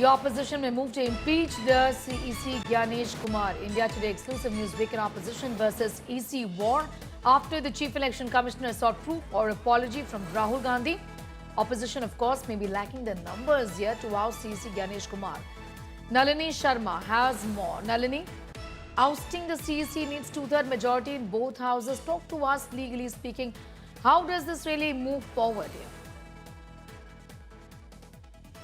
The opposition may move to impeach the CEC Gyanesh Kumar. India Today exclusive news week in opposition versus EC war. After the Chief Election Commissioner sought proof or apology from Rahul Gandhi, opposition of course may be lacking the numbers here to oust CEC Gyanesh Kumar. Nalini Sharma has more. Nalini, ousting the CEC needs two-thirds majority in both houses. Talk to us, legally speaking. How does this really move forward here?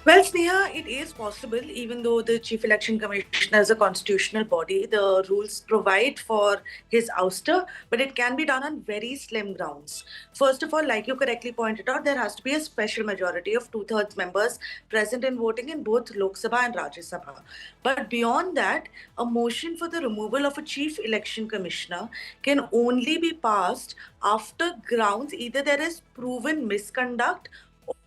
Well, Sneha, it is possible, even though the Chief Election Commissioner is a constitutional body, the rules provide for his ouster, but it can be done on very slim grounds. First of all, like you correctly pointed out, there has to be a special majority of two-thirds members present and voting in both Lok Sabha and Rajya Sabha. But beyond that, a motion for the removal of a Chief Election Commissioner can only be passed after grounds either there is proven misconduct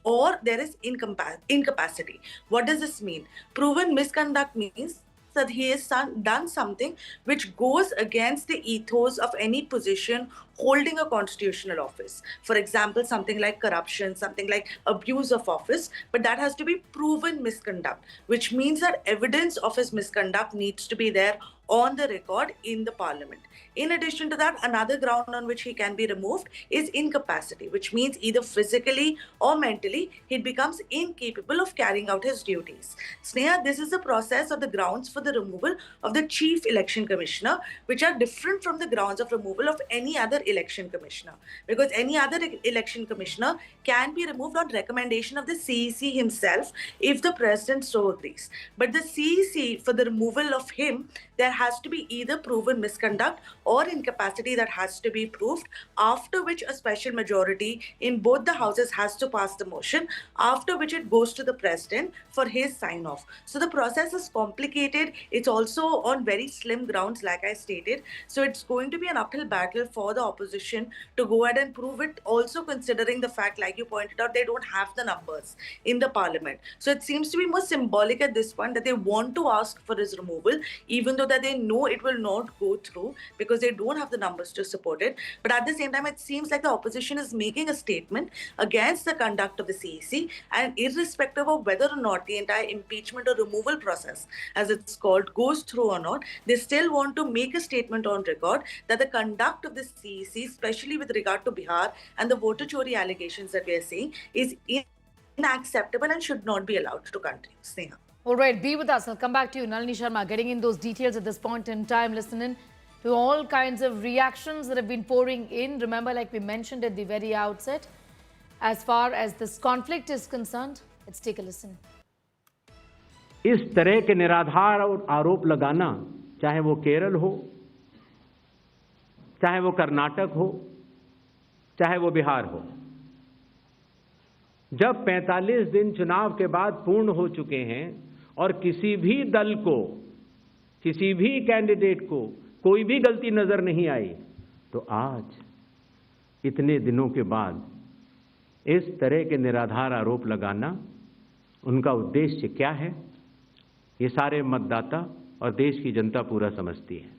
or there is incapacity. What does this mean? Proven misconduct means that he has done something which goes against the ethos of any position holding a constitutional office. For example, something like corruption, something like abuse of office, but that has to be proven misconduct, which means that evidence of his misconduct needs to be there on the record in the parliament. In addition to that, another ground on which he can be removed is incapacity, which means either physically or mentally he becomes incapable of carrying out his duties. Sneha, this is the process of the grounds for the removal of the Chief Election Commissioner, which are different from the grounds of removal of any other election commissioner, because any other election commissioner can be removed on recommendation of the CEC himself if the president so agrees. But the CEC, for the removal of him, there has to be either proven misconduct or incapacity that has to be proved, after which a special majority in both the houses has to pass the motion, after which it goes to the president for his sign off. So the process is complicated. It's also on very slim grounds, like I stated. So it's going to be an uphill battle for the opposition to go ahead and prove it, also considering the fact, like you pointed out, they don't have the numbers in the parliament. So it seems to be more symbolic at this point that they want to ask for his removal, even though that they know it will not go through because they don't have the numbers to support it. But at the same time, it seems like the opposition is making a statement against the conduct of the CEC, and irrespective of whether or not the entire impeachment or removal process, as it's called, goes through or not, they still want to make a statement on record that the conduct of the CEC, especially with regard to Bihar and the voter chori allegations that we are seeing, is unacceptable and should not be allowed to continue. Sneha. All right, be with us. I'll come back to you, Nalini Sharma, getting in those details at this point in time, listening to all kinds of reactions that have been pouring in. Remember, like we mentioned at the very outset, as far as this conflict is concerned, let's take a listen. इस तरह के निराधार और आरोप लगाना, चाहे वो केरल हो, चाहे वो कर्नाटक हो, चाहे वो बिहार हो, जब 45 दिन चुनाव के बाद पूर्ण हो चुके हैं और किसी भी दल को, किसी भी कैंडिडेट को कोई भी गलती नजर नहीं आई, तो आज इतने दिनों के बाद इस तरह के निराधार आरोप लगाना, उनका उद्देश्य क्या है, ये सारे मतदाता और देश की जनता पूरा समझती है।